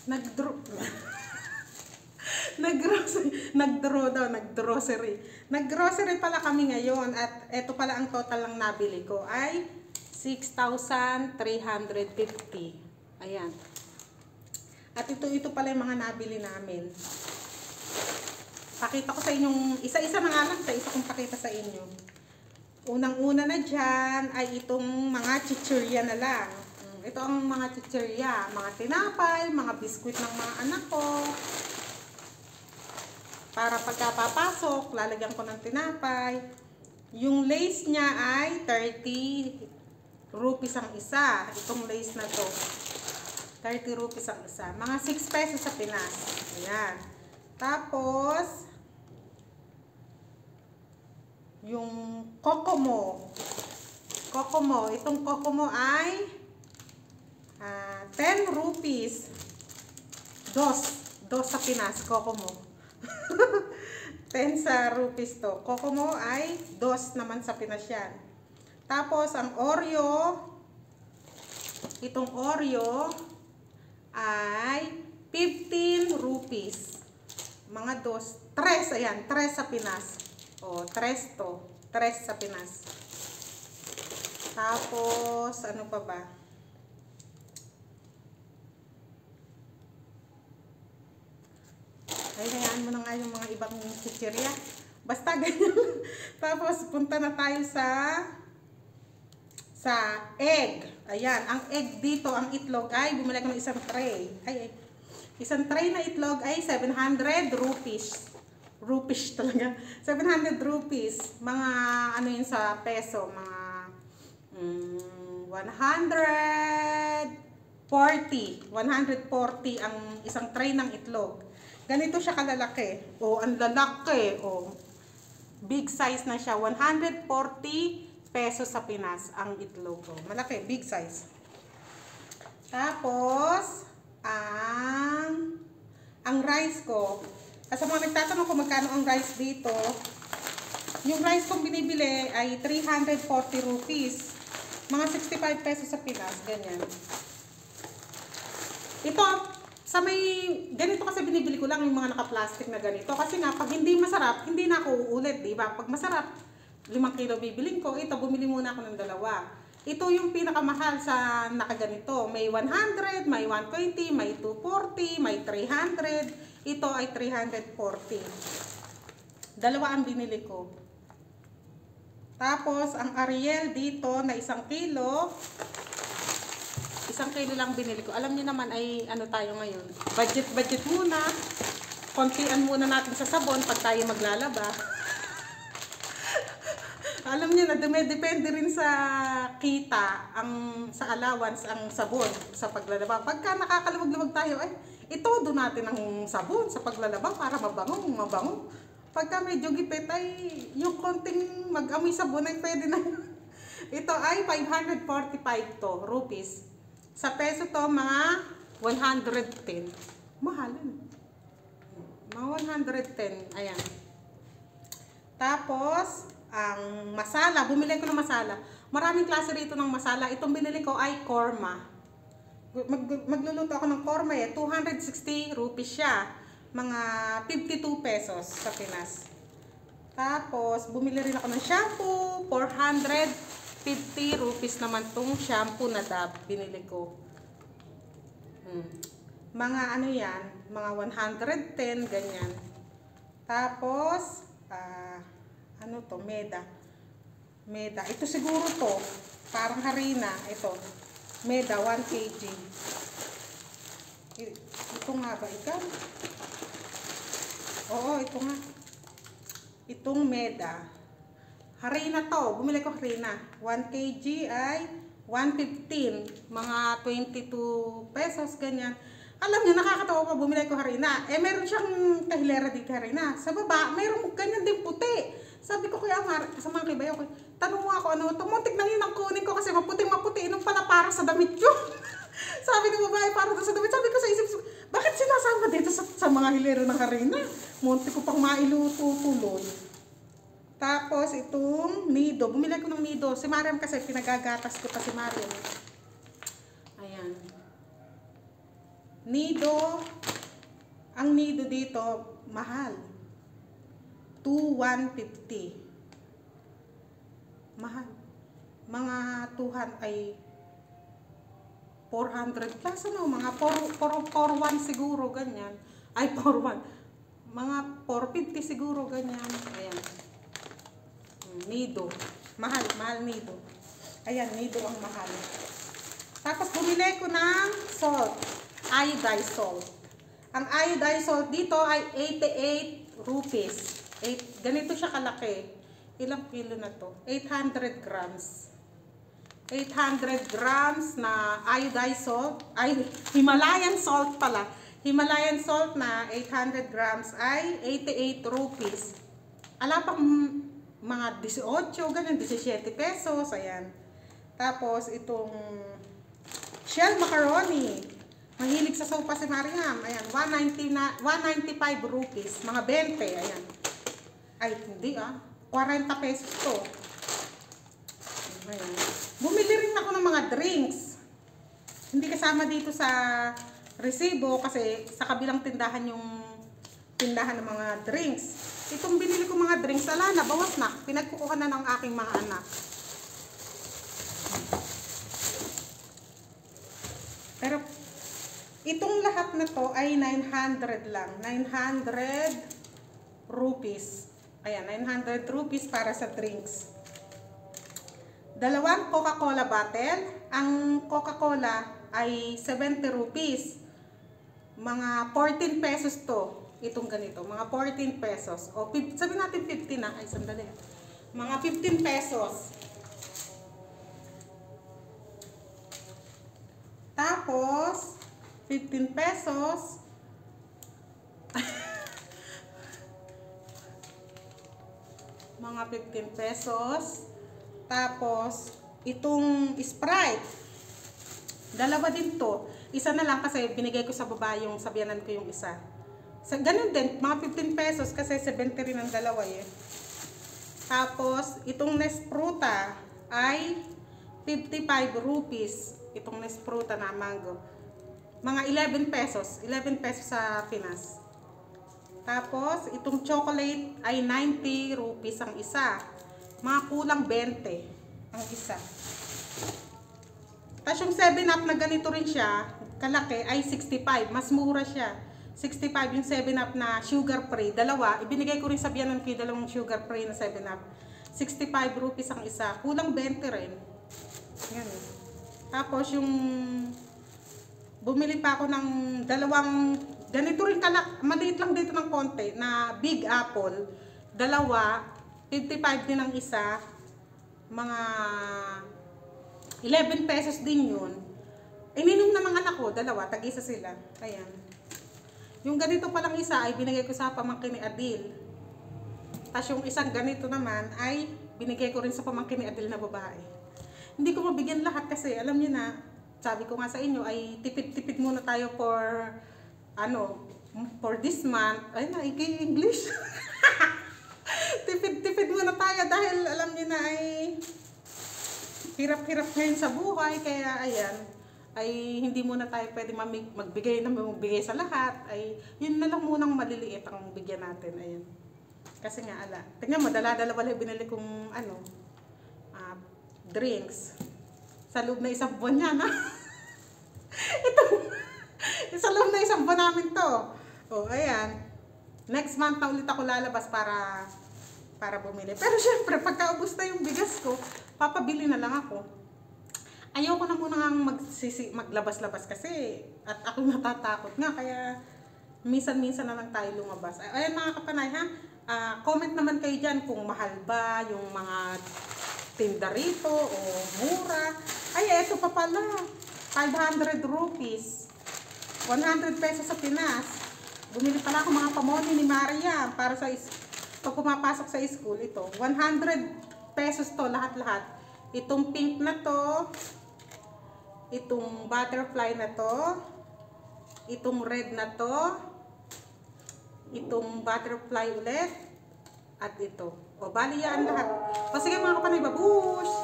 Nag-draw. Nag-grocery. Nag-grocery pala kami ngayon at eto pala ang total lang nabili ko ay 6,350. Ayan. At ito pala yung mga nabili namin. Pakita ko sa inyong, isa-isa na nga lang, isa kong pakita sa inyo. Unang-una na dyan ay itong mga chichirya na lang. Ito ang mga chichirya, mga tinapay, mga biskwit ng mga anak ko. Para pagkapapasok, lalagyan ko ng tinapay. Yung lace niya ay 30 rupees ang isa. Itong lace na to. 30 rupees ang isa. Mga 6 pesos sa Pinas. Ayan. Tapos, yung Kokomo. Itong Kokomo ay 10 rupees. Dos sa Pinas, Kokomo. 10 sa rupees to. Kokomo ay 2 naman sa Pinas yan. Tapos, ang Oreo, itong Oreo ay 15 rupees. Mga 2. 3, ayan, 3 sa Pinas. O, 3 to. 3 sa Pinas. Tapos, ano pa ba? Ay, hayaan mo na nga yung mga ibang chichirya. Basta ganyan. Tapos, punta na tayo sa egg. Ayan, ang egg dito, ang itlog ay, bumili ko ng isang tray. Isang tray na itlog ay 700 rupees. Rupees talaga. 700 rupees. Mga, ano yun sa peso, mga 140 ang isang tray ng itlog. Ganito siya kalalaki. O, ang lalaki. O, big size na siya. 140 pesos sa Pinas ang itlog. O, malaki, big size. Tapos, ang rice ko. Kasi mga nagtatanong kung magkano ang rice dito. Yung rice kong binibili ay 340 rupees. Mga 65 pesos sa Pinas. Ganyan. Ito, sa may, ganito kasi binibili ko lang yung mga naka-plastic na ganito. Kasi nga, pag hindi masarap, hindi na ako uulit, diba? Pag masarap, 5 kilo bibiling ko. Ito, bumili muna ako ng 2. Ito yung pinakamahal sa nakaganito. May 100, may 120, may 240, may 300. Ito ay 340. 2 ang binili ko. Tapos, ang Ariel dito na 1 kilo. 1 kilo lang binili ko. Alam niyo naman ay ano tayo ngayon. Budget muna. Kontian muna natin sa sabon pag tayo maglalaba. Alam niyo na depende rin sa kita, sa allowance ang sabon sa paglalaba. Pagka nakakaluwag-luwag tayo, ay itodo natin ang sabon sa paglalaba para mabango. Pagka medyo gipit ay yung konting mag-amoy sabon ay pwede na. Ito ay 545 to rupees. Sa peso to, mga 110. Mahalin. Mga 110. Ayan. Tapos, ang masala. Bumili ko ng masala. Maraming klase rito ng masala. Itong binili ko ay korma. Magluluto ako ng korma eh. 260 rupees siya. Mga 52 pesos sa Pinas. Tapos, bumili rin ako ng shampoo. 450 rupees naman tong shampoo na Dove binili ko. Mga ano yan, mga 110, ganyan. Tapos, ano to, Meda. Ito siguro to, parang harina. Ito, Meda, 1 kg. Ito nga ba, ikaw? Oo, ito nga. Itong Meda. Harina to. Bumili ko harina. 1 kg ay 115. Mga 22 pesos, ganyan. Alam niyo, nakakatawa pa. Bumili ko harina. Eh, meron siyang kahilera dito harina. Sa baba, meron ganyan din puti. Sabi ko kaya sa mga kibayo ko, tanong mo ako, ano, tumuntik nang yun ang kunin ko kasi maputing-maputi. Inong pala para sa damit yun. Sabi ng babae, para sa damit. Sabi ko sa isip, bakit sinasama dito sa mga hilera ng harina? Muntik ko pang mailuto tuloy. Tapos, itong nido. Bumili ko ng nido. Si Mariam kasi, pinagagatas ko pa si Mariam. Ayan. Nido, ang nido dito, mahal. 2,150. Mahal. Mga 200 ay 400 plus, ano, mga 441 siguro, ganyan. Ay, 41. Mga 450 siguro, ganyan. Ayan. Nido. Mahal, mahal nido. Ayan, nido ang mahal. Tapos bumili ko ng salt. Iodized salt. Ang iodized salt dito ay 88 rupees. Ganito siya kalaki. Ilang kilo na to? 800 grams. 800 grams na iodized salt. Ay, Himalayan salt pala. Himalayan salt na 800 grams ay 88 rupees. Ala pang mga 18, ganun, 17 pesos. Ayan. Tapos, itong shell macaroni. Mahilig sa sopa si Mariam. Ayan, 195 rupees. Mga 20. Ayan. Ay, hindi 40 pesos to. Ayan. Bumili rin ako ng mga drinks. Hindi kasama dito sa resibo kasi sa kabilang tindahan yung tindahan ng mga drinks. Itong binili ko mga drinks, ala na, bawas na. Pinagkukuha na ng aking mga anak. Pero itong lahat na to ay 900 lang. 900 rupees. Ayan, 900 rupees para sa drinks. Dalawang Coca-Cola bottle. Ang Coca-Cola ay 70 rupees. Mga 14 pesos to. Itong ganito. Mga 14 pesos. O sabi natin 50 na. Ay, sandali. Mga 15 pesos. Tapos, 15 pesos. Mga 15 pesos. Tapos, itong Sprite. Dalawa din to. Isa na lang kasi binigay ko sa babae yung sabihanan ko yung isa. Ganun din, mga 15 pesos kasi 70 rin ang dalawa eh. Tapos, itong Nespruta ay 55 rupees. Itong Nespruta na mango. Mga 11 pesos. 11 pesos sa Pinas. Tapos, itong chocolate ay 90 rupees ang isa. Mga kulang 20 ang isa. Tapos yung 7-Up na ganito rin siya, kalaki, ay 65. Mas mura siya. 65 yung 7-Up na sugar free. Dalawa, ibinigay ko rin sa biyanan ko yung dalawang sugar free na 7-Up. 65 rupees ang isa. Kulang 20 rin. Yan. Tapos yung bumili pa ako ng dalawang, ganito rin maliit lang dito ng konti, na Big Apple. Dalawa, 55 din ang isa. Mga 11 pesos din yun. Ininom na mga anak ko, dalawa, tag-isa sila. Ayan. Yung ganito palang isa ay binigay ko sa pamangkin ni Adil. Tapos yung isang ganito naman ay binigay ko rin sa pamangkin ni Adil na babae. Hindi ko mabigyan lahat kasi alam niyo na, sabi ko nga sa inyo ay tipid-tipid muna tayo for this month. Ay na, English. Tipid-tipid muna tayo dahil alam niyo na ay hirap-hirap ngayon sa buhay, kaya ayan, ay hindi muna tayo pwede magbigay sa lahat, ay yun na lang munang maliliit ang bigyan natin, ayan. Kasi nga tingnan mo, dala-dala wala binili kong drinks. Sa loob na isang buwan yan, ha? Ito, sa loob na isang buwan namin to. O, ayan. Next month na ulit ako lalabas para bumili. Pero syempre, pagkaubos na yung bigas ko, papabili na lang ako. Ayoko na muna maglabas-labas kasi at ako natatakot nga, kaya minsan-minsan na lang tayo lumabas. Ayan mga kapanay, ha? Comment naman kayo dyan kung mahal ba yung mga tinda rito o mura. Ay, eto pa pala. 500 rupees. 100 pesos sa Pinas. Bumili pala ako mga pamoni ni Maria para sa pag pumapasok sa school. Ito, 100 pesos to lahat-lahat. Itong pink na to, itong butterfly na to, itong red na to, itong butterfly ulit, at ito. O, bali yan lahat. O, sige mga kapanay, babush!